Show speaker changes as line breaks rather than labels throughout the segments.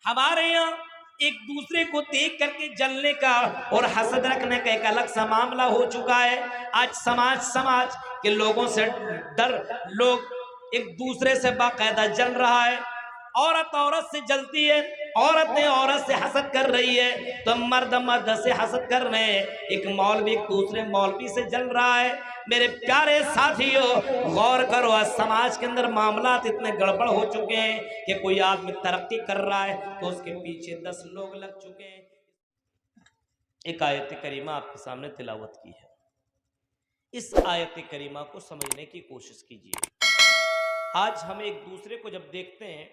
ہمارے یہاں ایک دوسرے کو دیکھ کر کے جلنے کا اور حسد رکھنے کا ایک الگ سا معاملہ ہو چکا ہے. آج سماج کے لوگوں سے ڈر، لوگ ایک دوسرے سے باقاعدہ جل رہا ہے. عورت سے جلتی ہے، عورت سے حسد کر رہی ہے، تو مرد سے حسد کر رہے ہیں. ایک مولوی ایک دوسرے مولوی سے جل رہا ہے. میرے پیارے ساتھیوں، غور کرو، آج سماج کے اندر معاملات اتنے گڑبڑ ہو چکے ہیں کہ کوئی آدمی ترقی کر رہا ہے تو اس کے پیچھے 10 لوگ لگ چکے ہیں. ایک آیت کریمہ آپ کے سامنے تلاوت کی ہے. اس آیت کریمہ کو سمجھنے کی کوشش کیجیے. آج ہم ایک دوسرے کو جب دیکھتے ہیں،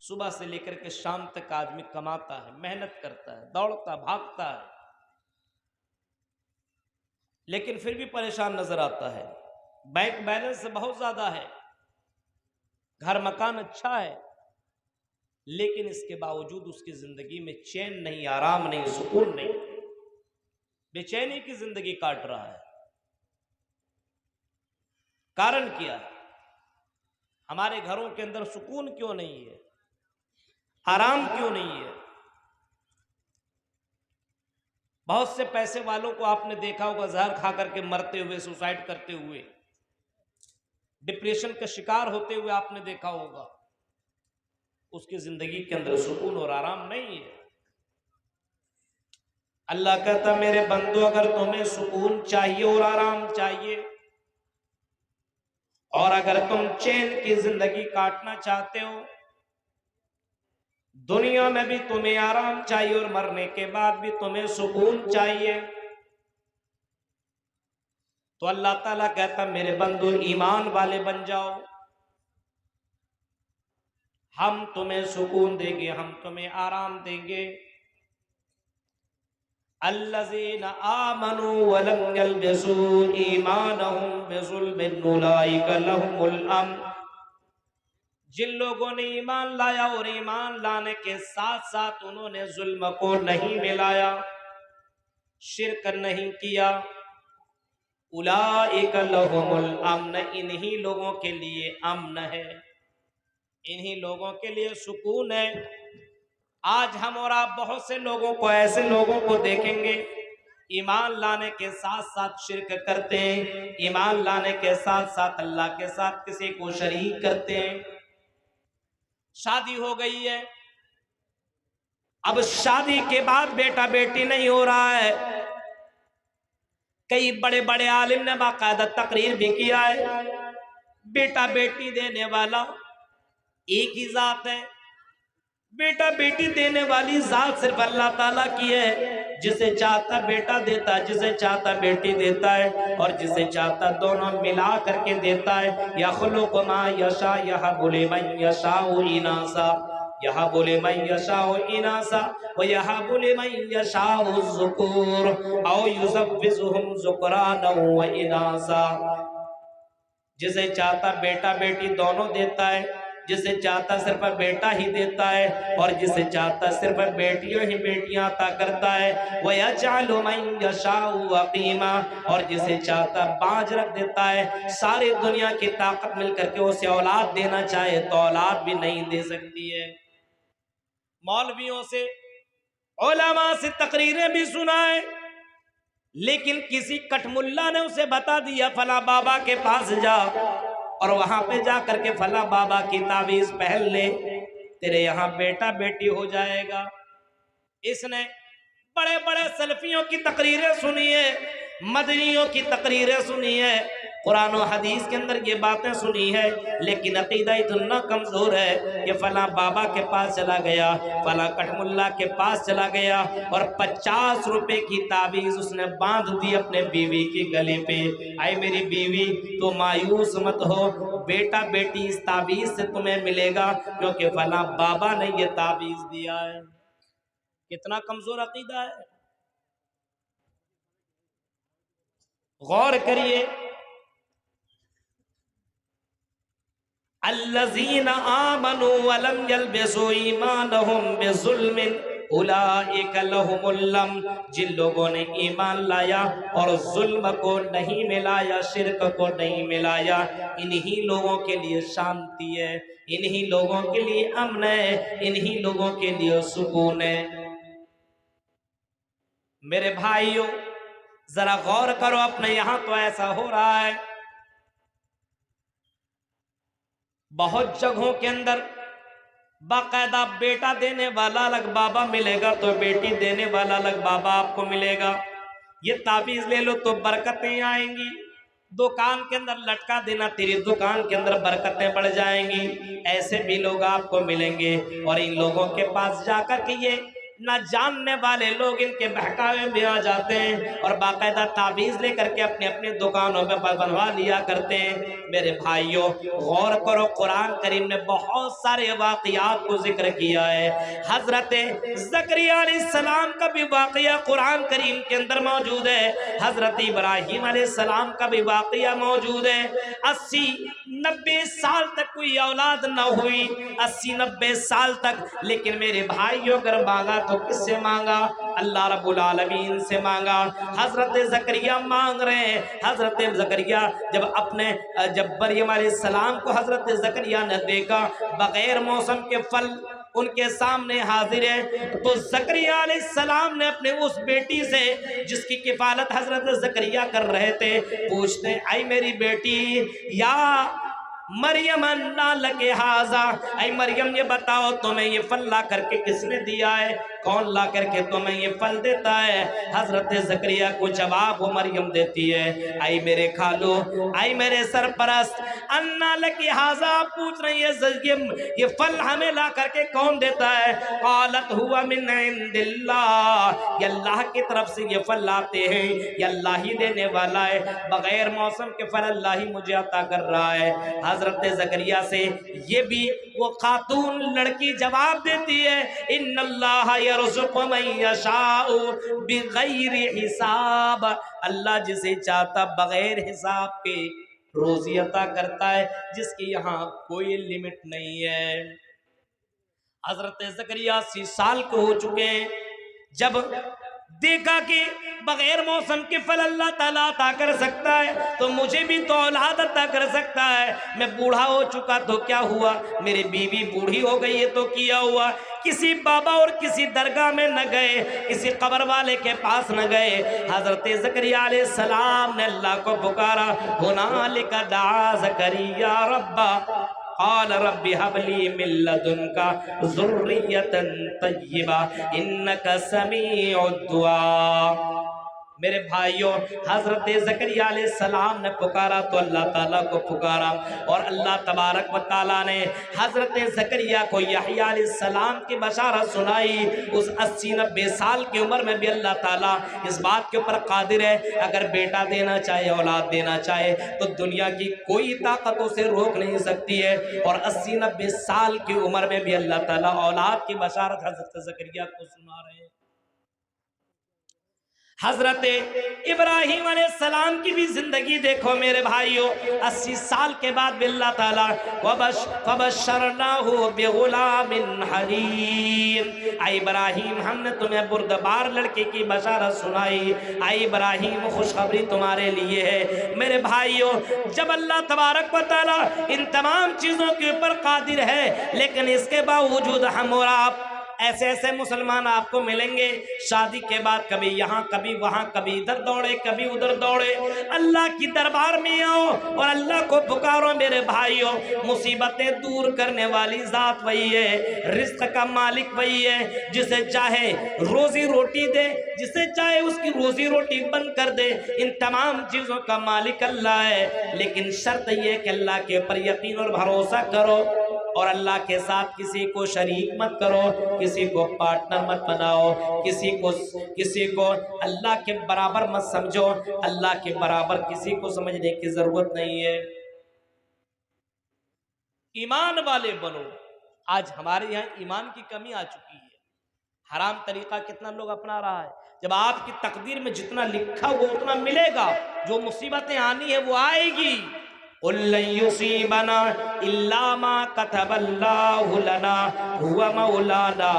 صبح سے لے کر کے شام تک آدمی کماتا ہے، محنت کرتا ہے، دوڑتا بھاگتا ہے، لیکن پھر بھی پریشان نظر آتا ہے. بینک بیلنس بہت زیادہ ہے، گھر مکان اچھا ہے، لیکن اس کے باوجود اس کی زندگی میں چین نہیں، آرام نہیں، سکون نہیں، بے چینی کی زندگی کاٹ رہا ہے. کارن کیا ہے؟ ہمارے گھروں کے اندر سکون کیوں نہیں ہے؟ آرام کیوں نہیں ہے؟ بہت سے پیسے والوں کو آپ نے دیکھا ہوگا زہر کھا کر کے مرتے ہوئے، سوسائڈ کرتے ہوئے، ڈپریشن کا شکار ہوتے ہوئے آپ نے دیکھا ہوگا. اس کی زندگی کے اندر سکون اور آرام نہیں ہے. اللہ کہتا میرے بندو، اگر تمہیں سکون چاہیے اور آرام چاہیے، اور اگر تم چین کی زندگی کاٹنا چاہتے ہو، دنیا میں بھی تمہیں آرام چاہیے اور مرنے کے بعد بھی تمہیں سکون چاہیے، تو اللہ تعالیٰ کہتا میرے بندو ایمان والے بن جاؤ، ہم تمہیں سکون دیں گے، ہم تمہیں آرام دیں گے. الذین آمنوا ولم یلبسوا ایمانہم بظلم اولئک لہم الامن. جن لوگوں نے ایمان لایا اور ایمان لانے کے ساتھ ساتھ انہوں نے ظلم کو نہیں ملایا، شرک نہیں کیا، اولئک لہم الامن، انہی لوگوں کے لیے امن ہے، انہی لوگوں کے لیے سکون ہے. آج ہم اور آپ بہت سے لوگوں کو، ایسے لوگوں کو دیکھیں گے ایمان لانے کے ساتھ ساتھ شرک کرتے ہیں، ایمان لانے کے ساتھ ساتھ اللہ کے ساتھ کسی کو شریک کرتے ہیں. شادی ہو گئی ہے، اب شادی کے بعد بیٹا بیٹی نہیں ہو رہا ہے. کئی بڑے بڑے عالم نے باقاعدہ تقریر بھی کیا ہے، بیٹا بیٹی دینے والا ایک ہی ذات ہے. بیٹا بیٹی دینے والی ذات صرف اللہ تعالیٰ کی ہے. جسے چاہتا بیٹا دیتا ہے، جسے چاہتا بیٹی دیتا ہے، اور جسے چاہتا دونوں ملا کر کے دیتا ہے. یخلق ما یشاء یہب لمن یشاء اناثا، یہب لمن یشاء اناثا ویہب لمن یشاء الذکور او یزوجہم ذکرانا واناثا. جسے چاہتا بیٹا بیٹی دونوں دیتا ہے، جسے چاہتا صرف بیٹا ہی دیتا ہے، اور جسے چاہتا صرف بیٹیاں ہی بیٹیاں عطا کرتا ہے. وَيَجْعَلُ مَن يَشَاءُ عَقِيمًا، اور جسے چاہتا باج رکھ دیتا ہے. ساری دنیا کی طاقت مل کر کے اسے اولاد دینا چاہے تو اولاد بھی نہیں دے سکتی ہے. مولویوں سے، علماء سے تقریریں بھی سنائے، لیکن کسی کٹ ملا نے اسے بتا دیا فلاں بابا کے پاس جا اور وہاں پہ جا کر کے فلاں بابا کی تعویذ پہن لے، تیرے یہاں بیٹا بیٹی ہو جائے گا. اس نے بڑے بڑے سلفیوں کی تقریریں سنی ہے، مدنیوں کی تقریریں سنی ہے، قرآن و حدیث کے اندر یہ باتیں سنی ہے، لیکن عقیدہ اتنا کمزور ہے کہ فلاں بابا کے پاس چلا گیا، فلاں کٹ ملا کے پاس چلا گیا، اور 50 روپے کی تعویذ اس نے باندھ دی اپنے بیوی کی گلے پہ. اے میری بیوی، تو مایوس مت ہو، بیٹا بیٹی اس تعویذ سے تمہیں ملے گا، کیونکہ فلاں بابا نے یہ تعویذ دیا ہے. کتنا کمزور عقیدہ ہے، غور کریے. الذین آمنوا ولم یلبسوا ایمانہم بظلم اولئک لہم الامن، جن لوگوں نے ایمان لایا اور ظلم کو نہیں ملایا، شرک کو نہیں ملایا، انہی لوگوں کے لیے شانتی ہے، انہی لوگوں کے لیے امن ہے، انہی لوگوں کے لیے سکون ہے۔ میرے بھائیوں ذرا غور کرو، اپنے یہاں تو ایسا ہو رہا ہے، بہت جگہوں کے اندر باقاعدہ بیٹا دینے والا الگ بابا ملے گا تو بیٹی دینے والا الگ بابا آپ کو ملے گا۔ یہ تعویذ لے لو تو برکتیں آئیں گی، دکان کے اندر لٹکا دینا، تیری دکان کے اندر برکتیں بڑھ جائیں گی۔ ایسے بھی لوگ آپ کو ملیں گے، اور ان لوگوں کے پاس جا کر کے یہ نہ جاننے والے لوگ ان کے بہکاوے میں آ جاتے ہیں اور باقاعدہ تعویذ لے کر کے اپنے اپنے دکانوں پہ بنوا لیا کرتے ہیں۔ میرے بھائیوں غور کرو، قرآن کریم نے بہت سارے واقعات کو ذکر کیا ہے۔ حضرت زکریا علیہ السلام کا بھی واقعہ قرآن کریم کے اندر موجود ہے، حضرت ابراہیم علیہ السلام کا بھی واقعہ موجود ہے۔ 80-90 سال تک کوئی اولاد نہ ہوئی، 80-90 سال تک، لیکن میرے بھائیوں اگر مانگا تو کس سے مانگا؟ اللہ رب العالمین سے مانگا۔ حضرت زکریا مانگ رہے ہیں، حضرت زکریا جب مریم علیہ السلام کو حضرت زکریا نے دیکھا بغیر موسم کے پھل ان کے سامنے حاضر ہے، تو زکریا علیہ السلام نے اپنے اس بیٹی سے جس کی کفالت حضرت زکریا کر رہے تھے پوچھتے، اے میری بیٹی، یا مریم انا لک ھذا، اے مریم یہ بتاؤ تمہیں یہ پھل لا کر کے کس نے دیا ہے؟ کون لا کر کے تمہیں یہ پھل دیتا ہے؟ حضرت زکریا کو جواب وہ مریم دیتی ہے، اے میرے خالو، اے میرے سرپرست، انا لک ھذا، پوچھ رہی ہے یہ پھل ہمیں لا کر کے کون دیتا ہے؟ قالت ہوا من عند اللہ، یہ اللہ کی طرف سے یہ پھل لاتے ہیں، یہ اللہ ہی دینے والا ہے، بغیر موسم کے پھل اللہ ہی مجھے عطا کر رہا ہے۔ حضرت زکریا سے یہ بھی وہ خاتون لڑکی جواب دیتی ہے، ان اللہ یرزق من یشاء بغیر حساب، اللہ جسے چاہتا بغیر حساب کے روزی عطا کرتا ہے، جس کی یہاں کوئی لیمٹ نہیں ہے۔ حضرت زکریا 80 سال کے ہو چکے ہیں، جب دیکھا کہ بغیر موسم کے پھل اللہ تعالیٰ عطا کر سکتا ہے تو مجھے بھی تو اولاد عطا کر سکتا ہے۔ میں بوڑھا ہو چکا تو کیا ہوا، میری بیوی بوڑھی ہو گئی ہے تو کیا ہوا، کسی بابا اور کسی درگاہ میں نہ گئے، کسی قبر والے کے پاس نہ گئے۔ حضرت زکریا علیہ السلام نے اللہ کو پکارا، ہنالک دعا زکریا ربا قال رب هب لي من لدنك ذرية طيبة إنك سميع الدعاء۔ میرے بھائیوں حضرت زکریا علیہ السلام نے پکارا تو اللہ تعالیٰ کو پکارا، اور اللہ تبارک و تعالیٰ نے حضرت زکریا کو یحییٰ علیہ السلام کی بشارت سنائی۔ اس 80-90 سال کی عمر میں بھی اللہ تعالیٰ اس بات کے اوپر قادر ہے، اگر بیٹا دینا چاہے، اولاد دینا چاہے تو دنیا کی کوئی طاقت اسے روک نہیں سکتی ہے، اور 80-90 سال کی عمر میں بھی اللہ تعالیٰ اولاد کی بشارت حضرت زکریا کو سنا رہے ہیں۔ حضرت ابراہیم علیہ السلام کی بھی زندگی دیکھو میرے بھائیوں، 80 سال کے بعد بھی اللہ تعالیٰ فَبَشَّرْنَاهُ بِغُلَامٍ حَلِيمٍ، اے ابراہیم ہم نے تمہیں بردبار لڑکے کی بشارت سنائی، اے ابراہیم خوشخبری تمہارے لیے ہے۔ میرے بھائیوں جب اللہ تبارک و تعالیٰ ان تمام چیزوں کے اوپر قادر ہے، لیکن اس کے باوجود ہم اور آپ ایسے ایسے مسلمان آپ کو ملیں گے، شادی کے بعد کبھی یہاں کبھی وہاں، کبھی ادھر دوڑے کبھی ادھر دوڑے۔ اللہ کی دربار میں آؤ اور اللہ کو پکارو میرے بھائیوں، مصیبتیں دور کرنے والی ذات وہی ہے، رزق کا مالک وہی ہے، جسے چاہے روزی روٹی دے، جسے چاہے اس کی روزی روٹی بند کر دے، ان تمام چیزوں کا مالک اللہ ہے۔ لیکن شرط یہ کہ اللہ کے اوپر یقین اور بھروسہ کرو، اور اللہ کے ساتھ کسی کو شریک مت کرو، کسی کو پارٹنر مت بناؤ، کسی کو اللہ کے برابر مت سمجھو، اللہ کے برابر کسی کو سمجھنے کی ضرورت نہیں ہے۔ ایمان والے بنو۔ آج ہمارے یہاں ایمان کی کمی آ چکی ہے، حرام طریقہ کتنا لوگ اپنا رہا ہے۔ جب آپ کی تقدیر میں جتنا لکھا وہ اتنا ملے گا، جو مصیبتیں آنی ہے وہ آئے گی، قل لن يصيبنا الا ما كتب الله لنا هو مولانا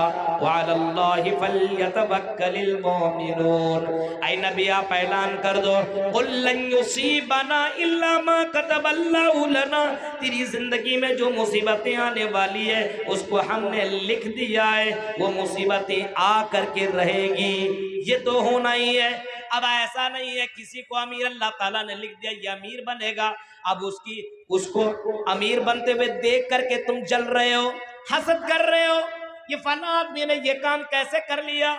وعلى الله فليتوكل المؤمنون۔ اے نبی آپ اعلان کر دو، قل لن يصيبنا الا ما كتب الله لنا، تیری زندگی میں جو مصیبتیں آنے والی ہے اس کو ہم نے لکھ دیا ہے، وہ مصیبتیں آ کر کے رہے گی، یہ تو ہونا ہی ہے۔ اب ایسا نہیں ہے کسی کو امیر اللہ تعالیٰ نے لکھ دیا یہ امیر بنے گا، اب اس کو امیر بنتے ہوئے دیکھ کر کے تم جل رہے ہو، حسد کر رہے ہو، یہ فلاں آدمی نے یہ کام کیسے کر لیا،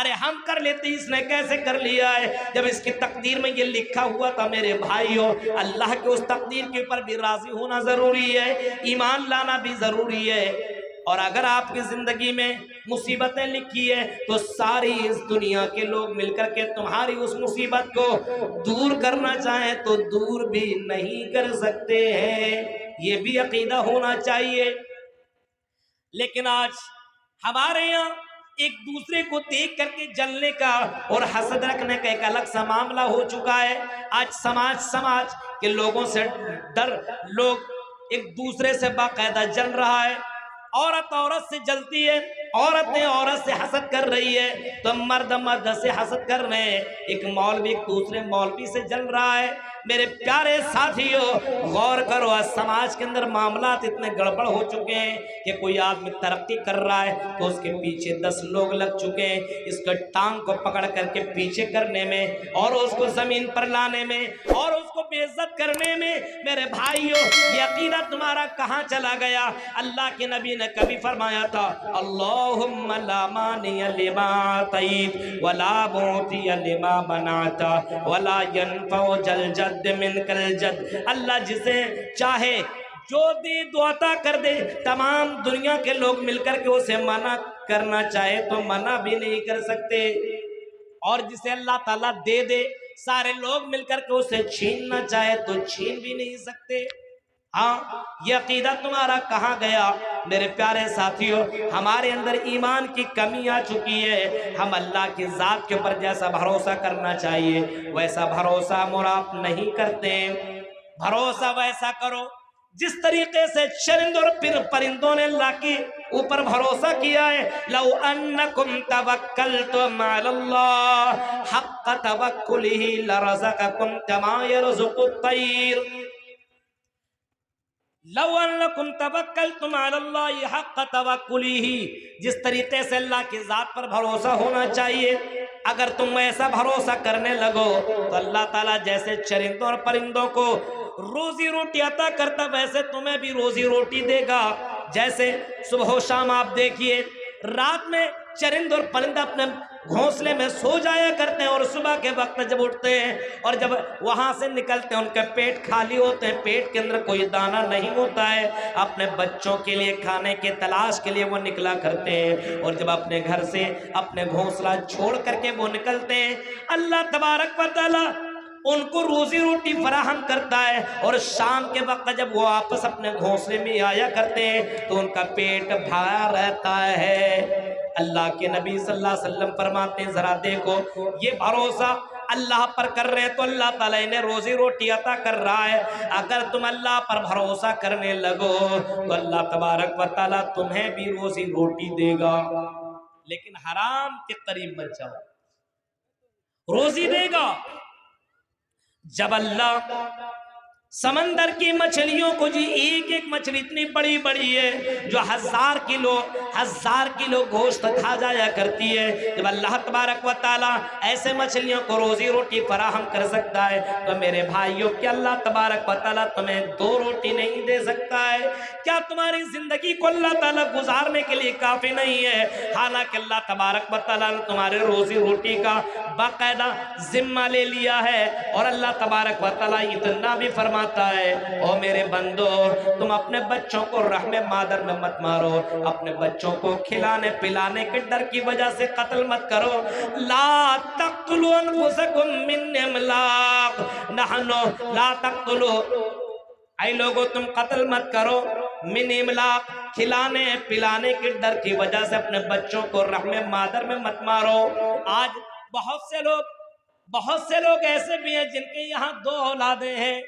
ارے ہم کر لیتے اس نے کیسے کر لیا ہے، جب اس کی تقدیر میں یہ لکھا ہوا تھا۔ میرے بھائیو، اللہ کے اس تقدیر کے اوپر بھی راضی ہونا ضروری ہے، ایمان لانا بھی ضروری ہے۔ اور اگر آپ کی زندگی میں مصیبتیں لکھی ہے تو ساری اس دنیا کے لوگ مل کر کے تمہاری اس مصیبت کو دور کرنا چاہیں تو دور بھی نہیں کر سکتے ہیں، یہ بھی عقیدہ ہونا چاہیے۔ لیکن آج ہمارے یہاں ایک دوسرے کو دیکھ کر کے جلنے کا اور حسد رکھنے کا ایک الگ سا معاملہ ہو چکا ہے۔ آج سماج کے لوگوں سے ڈر، لوگ ایک دوسرے سے باقاعدہ جل رہا ہے، عورت سے جلتی ہے، عورتیں عورت سے حسد کر رہی ہے، تو مرد سے حسد کر رہے ہیں، ایک مولوی ایک دوسرے مولوی سے جل رہا ہے۔ میرے پیارے ساتھیو، غور کرو، سماج کے اندر معاملات اتنے گڑبڑ ہو چکے ہیں کہ کوئی آدمی ترقی کر رہا ہے تو اس کے پیچھے 10 لوگ لگ چکے ہیں، اس کے ٹانگ کو پکڑ کر کے پیچھے کرنے میں اور اس کو زمین پر لانے میں اور اس کو بے عزت کرنے میں۔ میرے بھائیو، یہ عقیدہ تمہارا کہاں چلا گیا؟ اللہ کے نبی نے کبھی فرمایا تھا، اللہم لا مانع لما اعطیت ولا معطی لما منعت ولا ينفع ذا الجد منک الجد۔ اللہ جسے چاہے جو دے دو عطا کر دے، تمام دنیا کے لوگ مل کر کے اسے منع کرنا چاہے تو منع بھی نہیں کر سکتے، اور جسے اللہ تعالیٰ دے دے سارے لوگ مل کر کے اسے چھیننا چاہے تو چھین بھی نہیں سکتے۔ ہاں، یہ عقیدہ تمہارا کہاں گیا؟ میرے پیارے ساتھیو، ہمارے اندر ایمان کی کمی آ چکی ہے، ہم اللہ کی ذات کے اوپر جیسا بھروسہ کرنا چاہیے ویسا بھروسہ آپ نہیں کرتے۔ بھروسہ ویسا کرو جس طریقے سے چرند اور پرندوں نے اللہ کے اوپر بھروسہ کیا ہے۔ لو انکم توکلتم علی اللہ حق توکلہ لرزقکم کما یرزق الطیر۔ لو انکم توکلتم علی اللہ حق توکلہ، جس طریقے سے اللہ کی ذات پر بھروسہ ہونا چاہیے، اگر تم ایسا بھروسہ کرنے لگو تو اللہ تعالیٰ جیسے چرندوں اور پرندوں کو روزی روٹی عطا کرتا ویسے تمہیں بھی روزی روٹی دے گا۔ جیسے صبح و شام آپ دیکھیے، رات میں چرند اور پرندہ اپنے گھونسلے میں سو جایا کرتے ہیں، اور صبح کے وقت جب اٹھتے ہیں اور جب وہاں سے نکلتے ہیں ان کے پیٹ خالی ہوتے ہیں، پیٹ کے اندر کوئی دانہ نہیں ہوتا ہے، اپنے بچوں کے لیے کھانے کے تلاش کے لیے وہ نکلا کرتے ہیں، اور جب اپنے گھر سے اپنے گھونسلہ چھوڑ کر کے وہ نکلتے ہیں، اللہ تبارک و تعالی ان کو روزی روٹی فراہم کرتا ہے، اور شام کے وقت جب وہ واپس اپنے گھونسلے میں آیا کرتے ہیں تو ان کا پیٹ بھرا رہتا ہے۔ اللہ کے نبی صلی اللہ علیہ وسلم فرماتے ہیں، ذرا دیکھو، یہ بھروسہ اللہ پر کر رہے تو اللہ تعالیٰ انہیں روزی روٹی عطا کر رہا ہے، اگر تم اللہ پر بھروسہ کرنے لگو تو اللہ تبارک و تعالیٰ تمہیں بھی روزی روٹی دے گا، لیکن حرام کے قریب مت جاؤ، روزی دے گا۔ جب اللہ سمندر کی مچھلیوں کو، جی ایک ایک مچھلی اتنی بڑی بڑی ہے جو 1000 کلو گوشت کھا جایا کرتی ہے، جب اللہ تبارک و تعالیٰ ایسے مچھلیوں کو روزی روٹی فراہم کر سکتا ہے تو میرے بھائیوں، کیا اللہ تبارک و تعالیٰ تمہیں 2 روٹی نہیں دے سکتا ہے؟ کیا تمہاری زندگی کو اللہ تعالیٰ گزارنے کے لیے کافی نہیں ہے؟ حالانکہ اللہ تبارک و تعالیٰ نے تمہارے روزی روٹی کا باقاعدہ ذمہ لے لیا ہے، اور اللہ تبارک و تعالیٰ اتنا بھی فرماتا ہے، او میرے بندو، تم اپنے بچوں کو رحم مادر میں مت مارو، اپنے بچوں کو کھلانے پلانے کے ڈر کی وجہ سے قتل مت کرو۔ لا تقتلوا انفسکم من املاق، نحن لا تقتلوا، اے لوگوں تم قتل مت کرو، من املاق، کھلانے پلانے کے ڈر کی وجہ سے اپنے بچوں کو رحم مادر میں مت مارو۔ آج بہت سے لوگ ایسے بھی ہیں جن کے یہاں 2 اولادیں ہیں،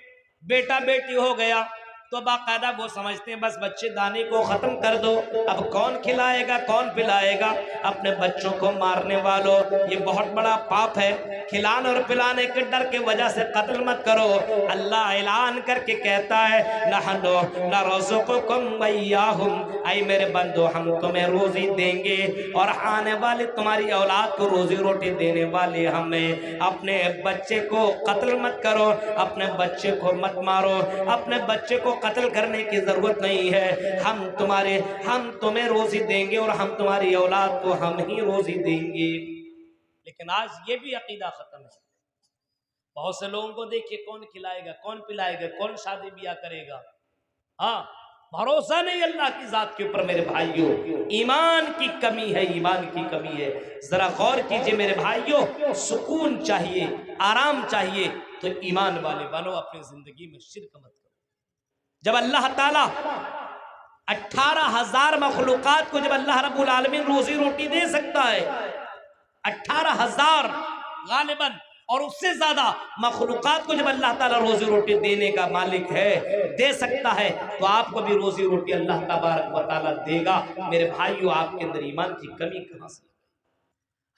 بیٹا بیٹی ہو گیا تو باقاعدہ وہ سمجھتے ہیں بس بچے دانے کو ختم کر دو، اب کون کھلائے گا کون پلائے گا؟ اپنے بچوں کو مارنے والوں، یہ بہت بڑا پاپ ہے، کھلانے اور پلانے کے ڈر کے وجہ سے قتل مت کرو۔ اللہ اعلان کر کے کہتا ہے نحنو نرزقکم وإیاہم، اے میرے بندو ہم تمہیں روزی دیں گے اور آنے والے تمہاری اولاد کو روزی روٹی دینے والے ہمیں۔ اپنے بچے کو قتل مت کرو، اپنے بچے کو مت مارو، اپنے بچے کو قتل کرنے کی ضرورت نہیں ہے، ہم تمہیں روزی دیں گے اور ہم تمہاری اولاد کو ہم ہی روزی دیں گے۔ لیکن آج یہ بھی عقیدہ ختم ہے۔ بہت سے لوگوں کو دیکھیے کون کھلائے گا کون پلائے گا کون شادی بیاہ کرے گا، ہاں بھروسہ نہیں اللہ کی ذات کے اوپر۔ میرے بھائیوں ایمان کی کمی ہے، ایمان کی کمی ہے۔ ذرا غور کیجئے میرے بھائیوں، سکون چاہیے، آرام چاہیے تو ایمان والے بنو، اپنی زندگی میں شرک مت کرو۔ جب اللہ تعالیٰ 18,000 مخلوقات کو جب اللہ رب العالمین روزی روٹی دے سکتا ہے، 18,000 غالباً اور اس سے زیادہ مخلوقات کو جب اللہ تعالیٰ روزی روٹی دینے کا مالک ہے، دے سکتا ہے، تو آپ کو بھی روزی روٹی اللہ تبارک و تعالیٰ دے گا۔ میرے بھائیو آپ کے اندر ایمان کی کمی کہاں سے؟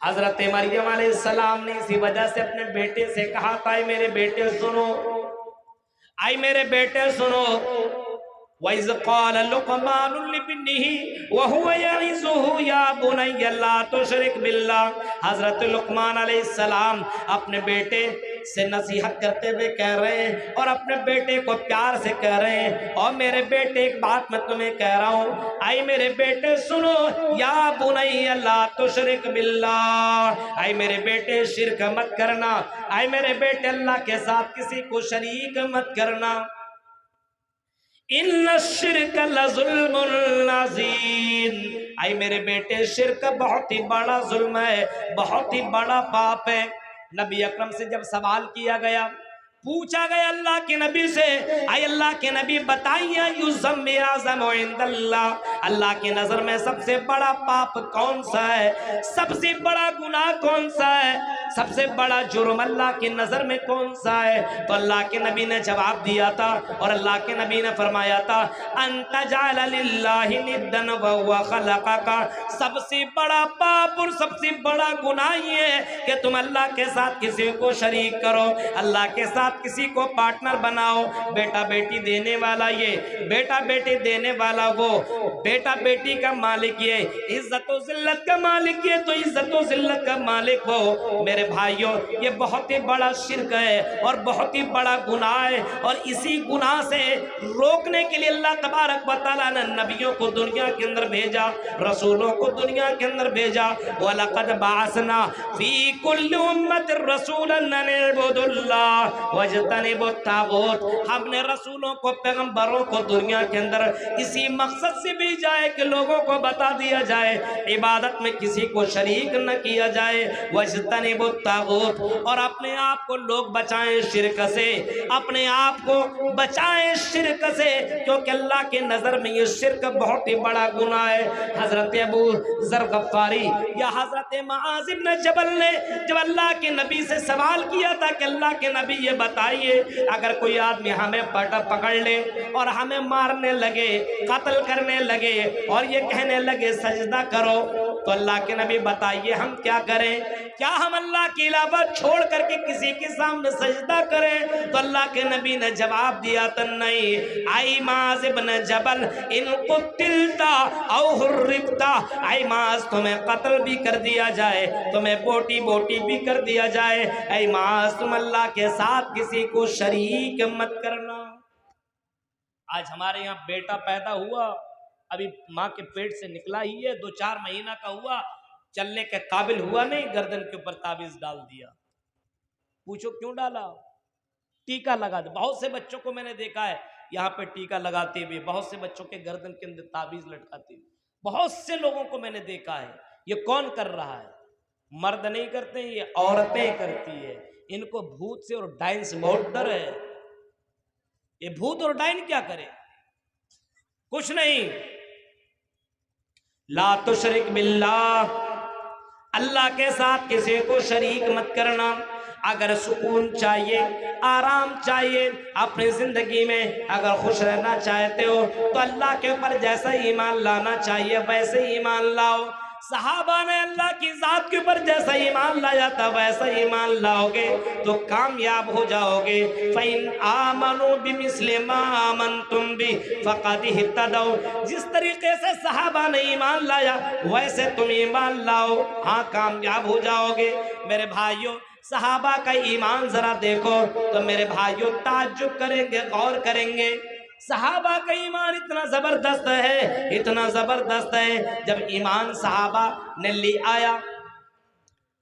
حضرت مریم علیہ السلام نے اسی وجہ سے اپنے بیٹے سے کہا تھا، اے میرے بیٹے سنو، اے میرے بیٹے سنو، وَإِذْ قَالَ لُقْمَانُ لِابْنِهِ وَهُوَ يَعِظُهُ يَا بُنَيَّ لَا تُشْرِكْ بِاللَّهِ۔ حضرت لقمان علیہ السلام اپنے بیٹے سے نصیحت کرتے ہوئے کہہ رہے ہیں اور اپنے بیٹے کو پیار سے کہہ رہے ہیں، اور میرے بیٹے ایک بات میں تمہیں کہہ رہا ہوں، اے میرے بیٹے سنو، یا بُنَيَّ لَا تُشْرِكْ بِاللَّهِ، اے میرے بیٹے شرک مت کرنا، اے میرے بیٹے اللہ کے ساتھ کسی کو شریک مت کرنا۔ ان الشرک لظلم عظیم، اے میرے بیٹے شرک بہت ہی بڑا ظلم ہے، بہت ہی بڑا پاپ ہے۔ نبی اکرم سے جب سوال کیا گیا، پوچھا گیا اللہ کے نبی سے، اے اللہ کے نبی بتائیے یذنب اعظم عند اللہ، اللہ کی نظر میں سب سے بڑا پاپ کون سا ہے، سب سے بڑا گناہ کون سا ہے، سب سے بڑا جرم اللہ کی نظر میں کون سا ہے؟ تو اللہ کے نبی نے جواب دیا تھا، اور اللہ کے نبی نے فرمایا تھا ان تجعل للہ ندا وهو خلقک، سب سے بڑا پاپ اور سب سے بڑا گناہ یہ ہے کہ تم اللہ کے ساتھ کسی کو شریک کرو، اللہ کے ساتھ کسی کو پارٹنر بناؤ۔ بیٹا بیٹی دینے والا یہ، بیٹا بیٹی دینے والا وہ، بیٹا بیٹی کا مالک یہ، عزت و ذلت کا مالک یہ، تو عزت و ذلت کا مالک وہ۔ میرے بھائیوں یہ بہت ہی بڑا شرک ہے اور بہت ہی بڑا گناہ ہے، اور اسی گناہ سے روکنے کے لیے اللہ تبارک و تعالیٰ نے نبیوں کو دنیا کے اندر بھیجا، رسولوں کو دنیا کے اندر بھیجا۔ وَلَقَدْ بَعَثْنَا فِي كُلِّ أُمَّةٍ رَسُولًا أَنِ اعْبُدُوا اللَّهَ وَاجْتَنِبُوا الطَّاغُوتَ، ہم نے رسولوں کو پیغمبروں کو دنیا کے اندر اسی مقصد سے بھیجا ہے کہ لوگوں کو بتا دیا جائے عبادت میں کسی کو شریک نہ کیا جائے، وَاجْتَنِبُوا الطَّاغُوتَ، اور اپنے آپ کو لوگ بچائیں شرک سے، اپنے آپ کو بچائیں شرک سے، کیونکہ اللہ کے نظر میں یہ شرک بہت ہی بڑا گناہ ہے۔ حضرت ابو ذر غفاری یا حضرت معاذ بن جبل نے جب اللہ کے نبی سے سوال کیا تھا کہ اللہ کے نبی یہ بتائیے اگر کوئی آدمی ہمیں پکڑ لے اور ہمیں مارنے لگے، قتل کرنے لگے اور یہ کہنے لگے سجدہ کرو، تو اللہ کے نبی بتائیے ہم کیا کریں؟ کیا ہم اللہ کے علاوہ چھوڑ کر کے کسی کے سامنے سجدہ کریں؟ تو اللہ کے نبی نے جواب دیا تھا نہیں، اے معاذ بن جبل ان قتلتا او حرقتا، اے معاذ تمہیں قتل بھی کر دیا جائے، تمہیں بوٹی بوٹی بھی کر دیا جائے، اے معاذ تم اللہ کے ساتھ کسی کو شریک مت کرنا۔ آج ہمارے یہاں بیٹا پیدا ہوا، ابھی ماں کے پیٹ سے نکلا ہی ہے، 2-4 مہینہ کا ہوا، چلنے کے قابل ہوا نہیں، گردن کے اوپر تعویذ ڈال دیا۔ پوچھو کیوں ڈالا؟ ٹیکا لگا دے۔ بہت سے بچوں کو میں نے دیکھا ہے یہاں پہ ٹیکا لگاتے ہوئے، بہت سے بچوں کے گردن کے اندر تعویذ لٹکاتے ہوئے، بہت سے لوگوں کو میں نے دیکھا ہے۔ یہ کون کر رہا ہے؟ مرد نہیں کرتے، یہ عورتیں کرتی ہے۔ ان کو بھوت سے اور ڈائن سے بہت ڈر ہے۔ یہ بھوت اور ڈائن کیا کرے؟ کچھ نہیں۔ لا تشرک باللہ، اللہ کے ساتھ کسی کو شریک مت کرنا۔ اگر سکون چاہیے، آرام چاہیے اپنی زندگی میں، اگر خوش رہنا چاہتے ہو تو اللہ کے اوپر جیسا ایمان لانا چاہیے ویسے ایمان لاؤ۔ صحابہ نے اللہ کی ذات کے اوپر جیسا ایمان لایا تھا ویسا ایمان لاؤ گے تو کامیاب ہو جاؤ گے۔ فَإِنْ آمَنُوا بِمِثْلِ مَا آمَنْتُمْ بِهِ فَقَدِ اهْتَدَوْا، جس طریقے سے صحابہ نے ایمان لایا ویسے تم ایمان لاؤ، ہاں کامیاب ہو جاؤ گے۔ میرے بھائیوں، صحابہ کا ایمان ذرا دیکھو تو میرے بھائیوں تعجب کریں گے، غور کریں گے۔ صحابہ کا ایمان اتنا زبردست ہے، اتنا زبردست ہے، جب ایمان صحابہ نے لے آیا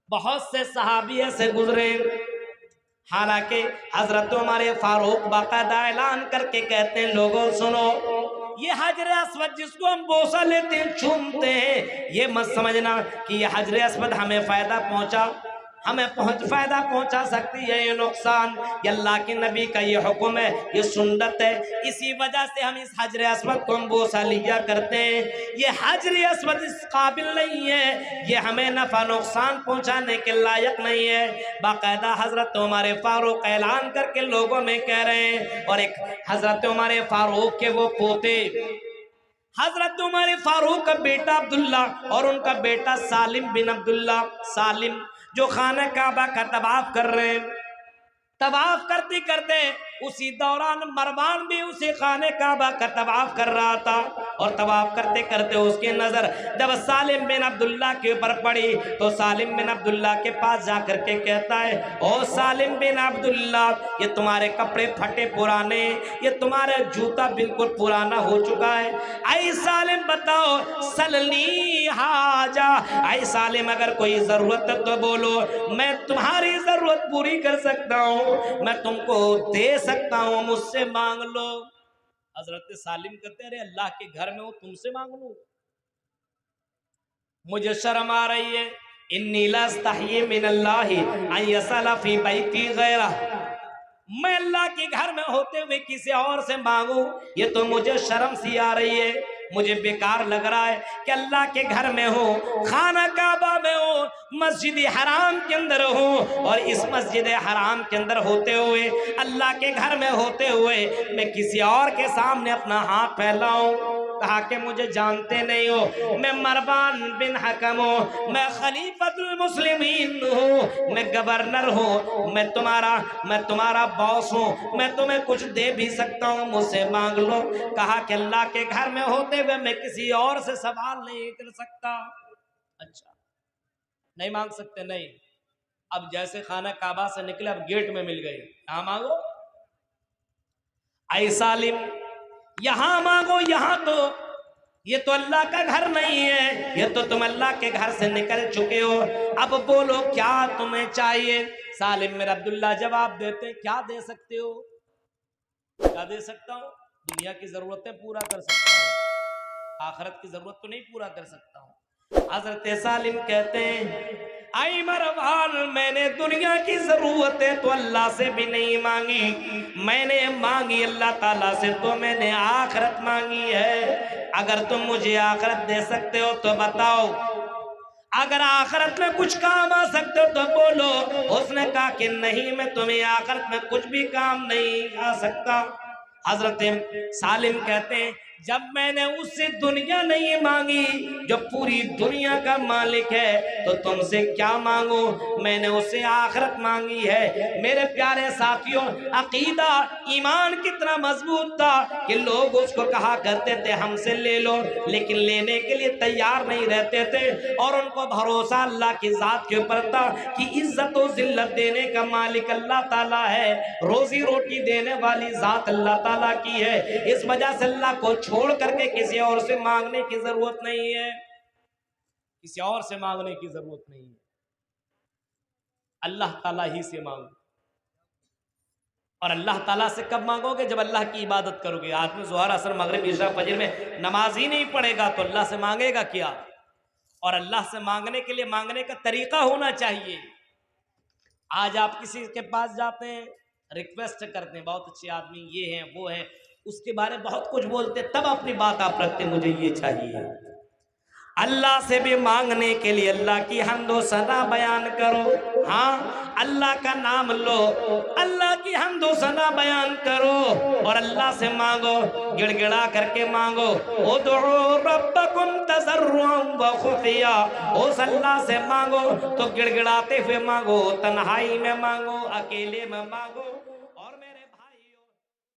بہت سے صحابی ایسے گزرے، حالانکہ حضرت عمر فاروق باقاعدہ اعلان کر کے کہتے ہیں لوگوں سنو، یہ حجر اسود جس کو ہم بوسہ لیتے ہیں، چھومتے ہیں، یہ مت سمجھنا کہ یہ حجر اسود ہمیں فائدہ پہنچا، ہمیں فائدہ پہنچا سکتی ہے یہ نقصان، یہ اللہ کے نبی کا یہ حکم ہے، یہ سنت ہے، اسی وجہ سے ہم اس حجر اسود کو ہم بوسہ لیا کرتے ہیں۔ یہ حجر اسود اس قابل نہیں ہے، یہ ہمیں نفع نقصان پہنچانے کے لائق نہیں ہے۔ باقاعدہ حضرت عمر فاروق اعلان کر کے لوگوں میں کہہ رہے ہیں، اور ایک حضرت عمر فاروق کے وہ پوتے، حضرت عمر فاروق کا بیٹا عبداللہ اور ان کا بیٹا سالم بن عبداللہ، سالم جو خانہ کعبہ کا طواف کر رہے ہیں، طواف کرتے کرتے اسی دوران مروان بھی اسی خانہ کعبہ کا طواف کر رہا تھا، اور طواف کرتے کرتے اس کی نظر جب سالم بن عبداللہ کے اوپر پڑی تو سالم بن عبداللہ کے پاس جا کر کے کہتا ہے، او سالم بن عبداللہ، یہ تمہارے کپڑے پھٹے پرانے، یہ تمہارا جوتا بالکل پرانا ہو چکا ہے، اے سالم بتاؤ سلنی حاجہ، اے سالم اگر کوئی ضرورت ہے تو بولو، میں تمہاری ضرورت پوری کر سکتا ہوں، میں تم کو دے سکتا ہوں، مجھ سے مانگ لو۔ حضرت سالم کہتے ہیں ارے اللہ کے گھر میں ہو، تم سے مانگ لوں، مجھے شرم آ رہی ہے، انی لا استحیی من اللہ ان یسأل فی بیتی غیرہ، میں اللہ کے گھر میں ہوتے ہوئے کسی اور سے مانگوں یہ تو مجھے شرم سی آ رہی ہے، مجھے بیکار لگ رہا ہے کہ اللہ کے گھر میں ہو، خانہ کعبہ میں ہو، مسجد حرام کے اندر ہو، اور اس مسجد حرام کے اندر ہوتے ہوئے، اللہ کے گھر میں ہوتے ہوئے میں کسی اور کے سامنے اپنا ہاتھ پھیلاؤں۔ کہا کہ مجھے جانتے نہیں ہو، میں مروان بن حکم ہوں، میں خلیفۃ المسلمین ہوں، میں گورنر ہوں، میں تمہارا باس ہوں، میں تمہیں کچھ دے بھی سکتا ہوں، مجھ سے مانگ لو۔ کہا کہ اللہ کے گھر میں ہوتے ہوئے میں کسی اور سے سوال نہیں کر سکتا۔ اچھا نہیں مانگ سکتے؟ نہیں، اب جیسے خانہ کعبہ سے نکلے اب گیٹ میں مل گئے، کہاں مانگو؟ اے سالم یہاں مانگو، یہاں تو یہ تو اللہ کا گھر نہیں ہے، یہ تو تم اللہ کے گھر سے نکل چکے ہو، اب بولو کیا تمہیں چاہیے؟ سالم میرا عبداللہ جواب دیتے کیا دے سکتے ہو؟ کیا دے سکتا ہوں؟ دنیا کی ضرورتیں پورا کر سکتا ہوں، آخرت کی ضرورت تو نہیں پورا کر سکتا ہوں۔ حضرت سالم کہتے ہیں اے مروان، میں نے دنیا کی ضرورتیں تو اللہ سے بھی نہیں مانگی، میں نے مانگی اللہ تعالیٰ سے تو میں نے آخرت مانگی ہے، اگر تم مجھے آخرت دے سکتے ہو تو بتاؤ، اگر آخرت میں کچھ کام آ سکتے ہو تو بولو۔ اس نے کہا کہ نہیں، میں تمہیں آخرت میں کچھ بھی کام نہیں آ سکتا۔ حضرت سالم کہتے ہیں جب میں نے اس سے دنیا نہیں مانگی جو پوری دنیا کا مالک ہے تو تم سے کیا مانگوں، میں نے اس سے آخرت مانگی ہے۔ میرے پیارے ساتھیوں، عقیدہ ایمان کتنا مضبوط تھا کہ لوگ اس کو کہا کرتے تھے ہم سے لے لو، لیکن لینے کے لیے تیار نہیں رہتے تھے، اور ان کو بھروسہ اللہ کی ذات کے اوپر تھا کہ عزت و ذلت دینے کا مالک اللہ تعالیٰ ہے، روزی روٹی دینے والی ذات اللہ تعالیٰ کی ہے، اس وجہ سے اللہ کو چھوڑ کر کے کسی اور سے مانگنے کی ضرورت نہیں ہے، کسی اور سے مانگنے کی ضرورت نہیں ہے، اللہ تعالیٰ ہی سے مانگو۔ اور اللہ تعالیٰ سے کب مانگو گے؟ جب اللہ کی عبادت کرو گے۔ آدمی ظہر عصر مغرب عشاء فجر میں نماز ہی نہیں پڑھے گا تو اللہ سے مانگے گا کیا؟ اور اللہ سے مانگنے کے لیے مانگنے کا طریقہ ہونا چاہیے۔ آج آپ کسی کے پاس جاتے ہیں، ریکویسٹ کرتے ہیں، بہت اچھے آدمی یہ ہیں وہ ہیں، اس کے بارے میں بہت کچھ بولتے، تب اپنی بات آپ رکھتے مجھے یہ چاہیے۔ اللہ سے بھی مانگنے کے لیے اللہ کی حمد و ثنا بیان کرو. ہاں اللہ کا نام لو, اللہ کی حمد و ثنا بیان کرو اور اللہ سے مانگو, گڑ گڑا کر کے مانگو. ادعو ربکم تضرعا وخفیا, اس اللہ سے مانگو تو گڑ گڑاتے ہوئے مانگو, تنہائی میں مانگو, اکیلے میں مانگو.